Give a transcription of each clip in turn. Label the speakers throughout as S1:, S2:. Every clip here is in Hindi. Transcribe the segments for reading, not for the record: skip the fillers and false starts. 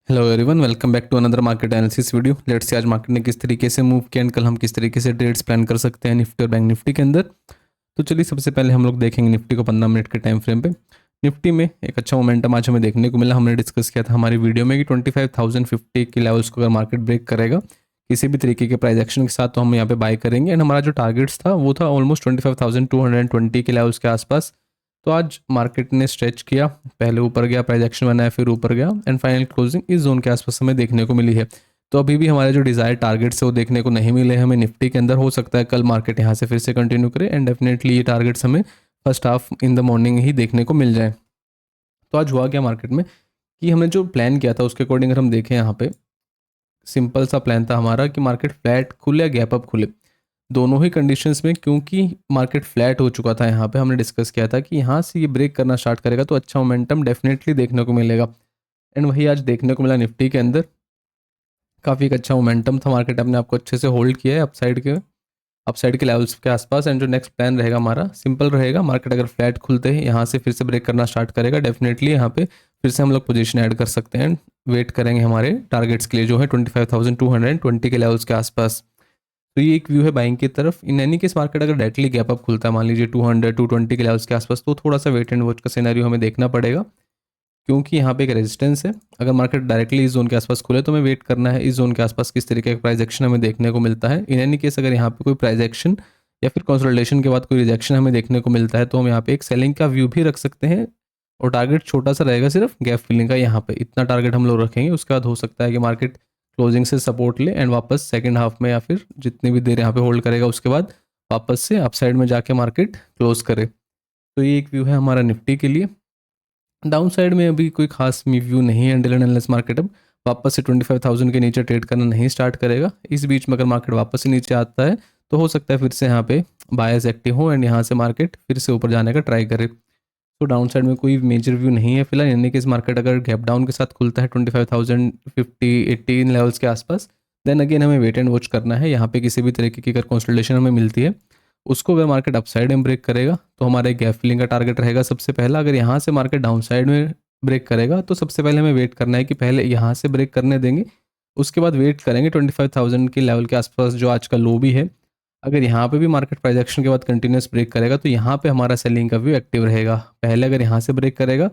S1: Hello everyone, welcome back to another market analysis video. Let's see आज मार्केट ने किस तरीके से मूव किया एंड कल हम किस तरीके से ट्रेड्स प्लान कर सकते हैं निफ्टी और बैंक निफ्टी के अंदर। तो चलिए सबसे पहले हम लोग देखेंगे निफ्टी को 15 मिनट के टाइम फ्रेम पे। निफ्टी में एक अच्छा मोमेंटम आज हमें देखने को मिला। हमने डिस्कस किया था हमारी वीडियो में कि 25,050 के लेवल्स को अगर मार्केट ब्रेक करेगा किसी भी तरीके के प्राइस एक्शन के साथ तो हम यहाँ पे बाय करेंगे। एंड हमारा जो टारगेट्स था वो था ऑलमोस्ट 25,220 के लेवल्स के आसपास। तो आज मार्केट ने स्ट्रेच किया, पहले ऊपर गया, प्राइस एक्शन बनाया, फिर ऊपर गया एंड फाइनल क्लोजिंग इस जोन के आसपास हमें देखने को मिली है। तो अभी भी हमारे जो डिजायर टारगेट्स है वो देखने को नहीं मिले हमें निफ्टी के अंदर। हो सकता है कल मार्केट यहाँ से फिर से कंटिन्यू करे एंड डेफिनेटली ये टारगेट्स हमें first half in the morning ही देखने को मिल जाए। तो आज हुआ क्या मार्केट में कि हमने जो प्लान किया था उसके अकॉर्डिंग अगर हम देखें, यहाँ पे सिंपल सा प्लान था हमारा कि मार्केट फ्लैट खुले या गैप अप खुले, दोनों ही कंडीशंस में। क्योंकि मार्केट फ्लैट हो चुका था यहाँ पे, हमने डिस्कस किया था कि यहाँ से ये ब्रेक करना स्टार्ट करेगा तो अच्छा मोमेंटम डेफिनेटली देखने को मिलेगा। एंड वही आज देखने को मिला निफ्टी के अंदर। काफ़ी एक अच्छा मोमेंटम था, मार्केट अपने आपको अच्छे से होल्ड किया है अपसाइड के लेवल्स के आसपास। एंड जो नेक्स्ट प्लान रहेगा हमारा सिंपल रहेगा, मार्केट अगर फ्लैट खुलते हैं यहाँ से फिर से ब्रेक करना स्टार्ट करेगा डेफिनेटली यहाँ पे फिर से हम लोग पोजीशन ऐड कर सकते हैं। वेट करेंगे हमारे टारगेट्स के लिए जो है 25,220 के लेवल्स के आसपास। तो ये एक व्यू है बाइंग की तरफ। इन एनी केस मार्केट अगर डायरेक्टली गैप अप खुलता है मान लीजिए 200-220 के लेवल्स के आसपास, तो थोड़ा सा वेट एंड वॉच का सिनेरियो हमें देखना पड़ेगा। क्योंकि यहाँ पे एक रेजिस्टेंस है, अगर मार्केट डायरेक्टली इस जोन के आसपास खुले तो हमें वेट करना है इस जोन के आसपास किस तरीके का प्राइस एक्शन हमें देखने को मिलता है। इन एनी केस अगर यहाँ पे कोई प्राइस एक्शन या फिर कंसोलिडेशन के बाद कोई रिजेक्शन हमें देखने को मिलता है तो हम यहाँ पे एक सेलिंग का व्यू भी रख सकते हैं। और टारगेट छोटा सा रहेगा, सिर्फ गैप फिलिंग का, यहाँ पे इतना टारगेट हम लोग रखेंगे। उसके बाद हो सकता है कि मार्केट क्लोजिंग से सपोर्ट ले एंड वापस सेकंड हाफ में या फिर जितनी भी देर यहाँ पे होल्ड करेगा उसके बाद वापस से अपसाइड में जाके मार्केट क्लोज करे। तो ये एक व्यू है हमारा निफ्टी के लिए। डाउन साइड में अभी कोई खास व्यू नहीं है अनटिल एंड अनलेस मार्केट अब वापस से 25,000 के नीचे ट्रेड करना नहीं स्टार्ट करेगा। इस बीच में अगर मार्केट वापस से नीचे आता है तो हो सकता है फिर से यहाँ पे बायर्स एक्टिव हो एंड यहाँ से मार्केट फिर से ऊपर जाने का ट्राई करे। तो डाउन साइड में कोई मेजर व्यू नहीं है फिलहाल, यानी कि इस मार्केट अगर गैप डाउन के साथ खुलता है 25,050-80 इन लेवल्स के आसपास, देन अगेन हमें वेट एंड वॉच करना है। यहाँ पे किसी भी तरीके की अगर कंसोलिडेशन हमें मिलती है उसको अगर मार्केट अपसाइड में ब्रेक करेगा तो हमारा एक गैप फिलिंग का टारगेट रहेगा सबसे पहला। अगर यहाँ से मार्केट डाउन साइड में ब्रेक करेगा तो सबसे पहले हमें वेट करना है कि पहले यहाँ से ब्रेक करने देंगे, उसके बाद वेट करेंगे 25,000 के लेवल के आसपास जो आज का लो भी है। अगर यहाँ पे भी मार्केट प्राइस एक्शन के बाद कंटिन्यूस ब्रेक करेगा तो यहाँ पे हमारा सेलिंग का व्यू एक्टिव रहेगा। पहले अगर यहाँ से ब्रेक करेगा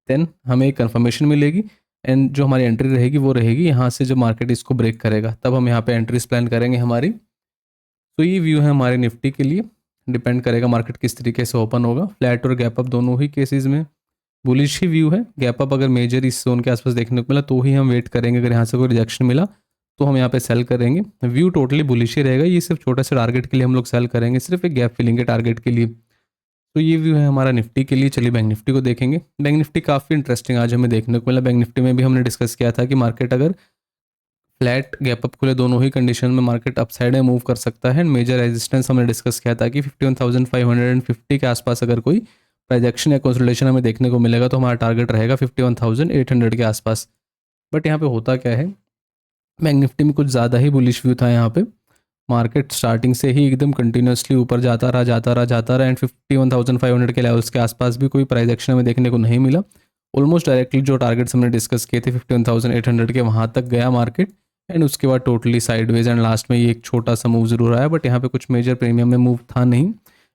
S1: देन हमें एक कंफर्मेशन मिलेगी एंड जो हमारी एंट्री रहेगी वो रहेगी यहाँ से जब मार्केट इसको ब्रेक करेगा तब हम यहाँ पे एंट्रीज प्लान करेंगे हमारी। तो ये व्यू है हमारे निफ्टी के लिए। डिपेंड करेगा मार्केट किस तरीके से ओपन होगा, फ्लैट और गैप अप दोनों ही केसेस में बुलिश ही व्यू है। गैप अप अगर मेजर इस जोन के आसपास देखने को मिला तो ही हम वेट करेंगे, अगर यहाँ से कोई रिजेक्शन मिला तो हम यहाँ पे सेल करेंगे। व्यू टोटली बुलिश ही रहेगा, ये सिर्फ छोटा सा टारगेट के लिए हम लोग सेल करेंगे, सिर्फ एक गैप फिलिंग के टारगेट के लिए। तो ये व्यू है हमारा निफ्टी के लिए। चलिए बैंक निफ्टी को देखेंगे। बैंक निफ्टी काफ़ी इंटरेस्टिंग आज हमें देखने को मिला। बैंक निफ्टी में भी हमने डिस्कस किया था कि मार्केट अगर फ्लैट गैप अप खुले दोनों ही कंडीशन में मार्केट अपसाइड में मूव कर सकता है। मेजर रेजिस्टेंस हमने डिस्कस किया था कि 51,550 के आसपास अगर कोई प्राइजेक्शन या कंसोलिडेशन हमें देखने को मिलेगा तो हमारा टारगेट रहेगा 51,800 के आसपास। बट यहाँ पे होता क्या है, बैंक निफ्टी में कुछ ज़्यादा ही बुलिश व्यू था। यहाँ पे मार्केट स्टार्टिंग से ही एकदम कंटिन्यूसली ऊपर जाता रहा एंड 51,500 के लेवल्स के आसपास भी कोई प्राइस एक्शन हमें देखने को नहीं मिला। ऑलमोस्ट डायरेक्टली जो टारगेट्स हमने डिस्कस किए थे 51,800 के वहाँ तक गया मार्केट एंड उसके बाद टोटली साइडवेज एंड लास्ट में ये एक छोटा सा मूव जरूर आया बट यहाँ पे कुछ मेजर प्रीमियम में मूव था नहीं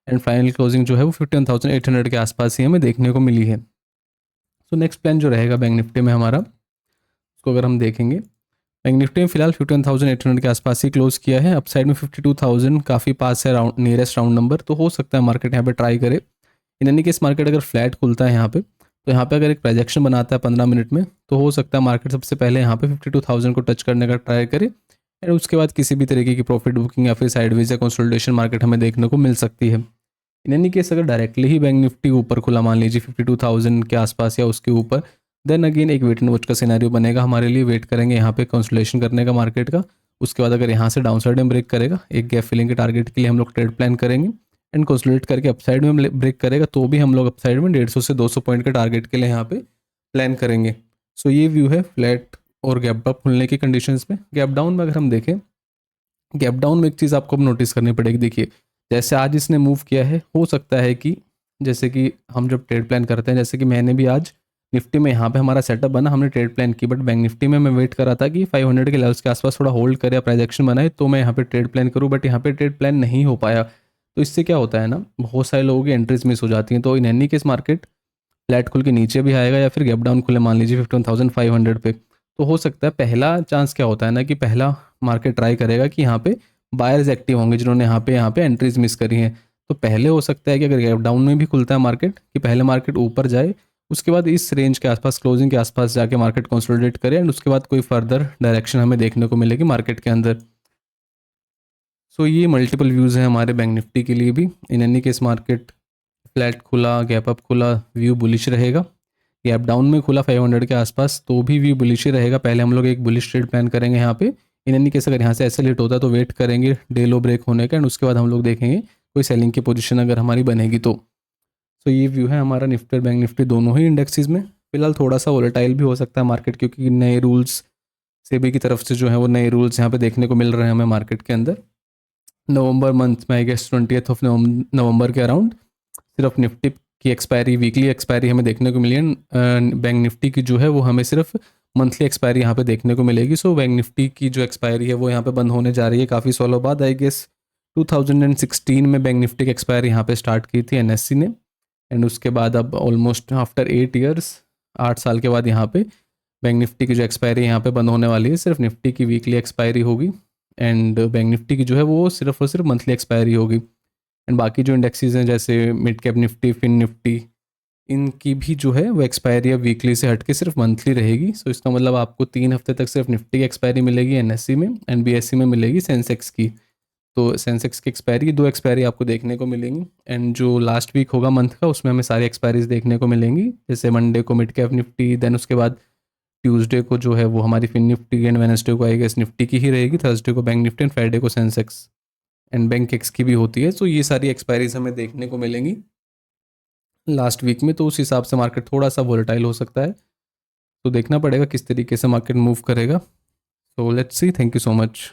S1: एंड फाइनल क्लोजिंग जो है वो 51,800 के आसपास ही हमें देखने को मिली है। सो नेक्स्ट प्लान जो रहेगा बैंक निफ्टी में हमारा, उसको अगर हम देखेंगे, बैंक निफ्टी में फिलहाल 51,800 के आसपास ही क्लोज किया है। अपसाइड में 52,000 काफ़ी पास है, राउंड नियरेस्ट राउंड नंबर, तो हो सकता है मार्केट यहाँ पे ट्राई करे। इन एनी केस मार्केट अगर फ्लैट खुलता है यहाँ पे तो यहाँ पे अगर एक प्रोजेक्शन बनाता है 15 मिनट में तो हो सकता है मार्केट सबसे पहले यहाँ पे 52,000 को टच करने का ट्राई करे एंड उसके बाद किसी भी तरीके की प्रॉफिट बुकिंग या फिर साइडवेज या कंसोलिडेशन मार्केट हमें देखने को मिल सकती है। इन एनी केस अगर डायरेक्टली ही बैंक निफ्टी ऊपर खुला मान लीजिए 52,000 के आसपास या उसके ऊपर, देन अगेन एक वेट एंड वॉच का सिनेरियो बनेगा हमारे लिए। वेट करेंगे यहाँ पे कंसोलिडेशन करने का मार्केट का, उसके बाद अगर यहाँ से डाउन साइड में ब्रेक करेगा एक गैप फिलिंग के टारगेट के लिए हम लोग ट्रेड प्लान करेंगे एंड कंसोलिडेट करके अपसाइड में ब्रेक करेगा तो भी हम लोग अपसाइड में 150 से 200 पॉइंट के टारगेट के लिए यहाँ पे प्लान करेंगे। सो ये व्यू है फ्लैट और गैप अप खुलने की कंडीशंस में। गैप डाउन में अगर हम देखें, गैप डाउन में एक चीज़ आपको अब नोटिस करनी पड़ेगी। देखिए जैसे आज इसने मूव किया है, हो सकता है कि जैसे कि हम जब ट्रेड प्लान करते हैं, जैसे कि मैंने भी आज निफ्टी में यहाँ पे हमारा सेटअप बना, हमने ट्रेड प्लान की, बट बैंक निफ्टी में मैं वेट कर रहा था कि 500 के लेवल्स के आसपास थोड़ा होल्ड करे, प्राइस एक्शन बनाए तो मैं यहाँ पे ट्रेड प्लान करूँ, बट यहाँ पे ट्रेड प्लान नहीं हो पाया। तो इससे क्या होता है ना, बहुत सारे लोगों की एंट्रीज मिस हो जाती हैं। तो in any case market flat खुल के नीचे भी आएगा या फिर गैप डाउन खुले, मान लीजिए 15,500 पे, तो हो सकता है पहला चांस क्या होता है ना कि पहला मार्केट ट्राई करेगा कि यहाँ पे बायर्स एक्टिव होंगे जिन्होंने यहाँ पे एंट्रीज मिस करी हैं। तो पहले हो सकता है कि अगर गैप डाउन में भी खुलता है मार्केट, कि पहले मार्केट ऊपर जाए, उसके बाद इस रेंज के आसपास, क्लोजिंग के आसपास जाके मार्केट कंसोलिडेट करे, एंड उसके बाद कोई फर्दर डायरेक्शन हमें देखने को मिलेगी मार्केट के अंदर। सो ये मल्टीपल व्यूज़ हैं हमारे बैंक निफ्टी के लिए भी। In any case market flat खुला, गैप अप खुला, व्यू बुलिश रहेगा। गैप डाउन में खुला 500 के आसपास तो भी व्यू बुलिश ही रहेगा। पहले हम लोग एक बुलिश ट्रेड प्लान करेंगे यहाँ पे। इन एनी केस अगर यहाँ से ऐसे लेट होता है तो वेट करेंगे डे लो ब्रेक होने का, एंड उसके बाद हम लोग देखेंगे कोई सेलिंग की पोजीशन अगर हमारी बनेगी तो। सो ये व्यू है हमारा निफ्टी और बैंक निफ्टी दोनों ही इंडेक्सेस में। फिलहाल थोड़ा सा वोलेटाइल भी हो सकता है मार्केट, क्योंकि नए रूल्स सेबी की तरफ से जो है वो नए रूल्स यहाँ पे देखने को मिल रहे हैं हमें मार्केट के अंदर। नवंबर मंथ में I guess 20th of November के अराउंड सिर्फ निफ्टी की एक्सपायरी, वीकली एक्सपायरी हमें देखने को मिली है। बैंक निफ्टी की जो है वो हमें सिर्फ मंथली एक्सपायरी यहाँ पे देखने को मिलेगी। सो बैंक निफ्टी की जो एक्सपायरी है वो यहाँ पे बंद होने जा रही है काफ़ी सालों बाद। आई गेस 2016 में बैंक निफ्टी की एक्सपायरी यहाँ पे स्टार्ट की थी एनएससी ने, एंड उसके बाद अब ऑलमोस्ट आफ्टर 8 ईयर्स, 8 साल के बाद यहाँ पे बैंक निफ्टी की जो एक्सपायरी यहाँ पे बंद होने वाली है। सिर्फ निफ्टी की वीकली एक्सपायरी होगी, एंड बैंक निफ्टी की जो है वो सिर्फ और सिर्फ मंथली एक्सपायरी होगी। एंड बाकी जो इंडेक्सेस हैं जैसे mid cap Nifty, fin Nifty, इनकी भी जो है वो एक्सपायरी अब वीकली से हट के सिर्फ मंथली रहेगी। सो इसका मतलब आपको 3 हफ्ते तक सिर्फ निफ्टी की एक्सपायरी मिलेगी एनएससी में, एंड बीएससी में मिलेगी सेंसेक्स की। तो सेंसेक्स की एक्सपायरी, 2 एक्सपायरी आपको देखने को मिलेंगी, एंड जो लास्ट वीक होगा मंथ का उसमें हमें सारी एक्सपायरीज देखने को मिलेंगी। जैसे मंडे को मिड कैप निफ्टी, देन उसके बाद ट्यूसडे को जो है वो हमारी फिन निफ्टी, एंड वेडनेसडे को आई गेस निफ्टी की ही रहेगी, थर्सडे को बैंक निफ्टी, एंड फ्राइडे को सेंसेक्स एंड बैंक एक्स की भी होती है। तो ये सारी एक्सपायरीज हमें देखने को मिलेंगी लास्ट वीक में। तो उस हिसाब से मार्केट थोड़ा सा वोलेटाइल हो सकता है, तो देखना पड़ेगा किस तरीके से मार्केट मूव करेगा। So let's see, thank you so much.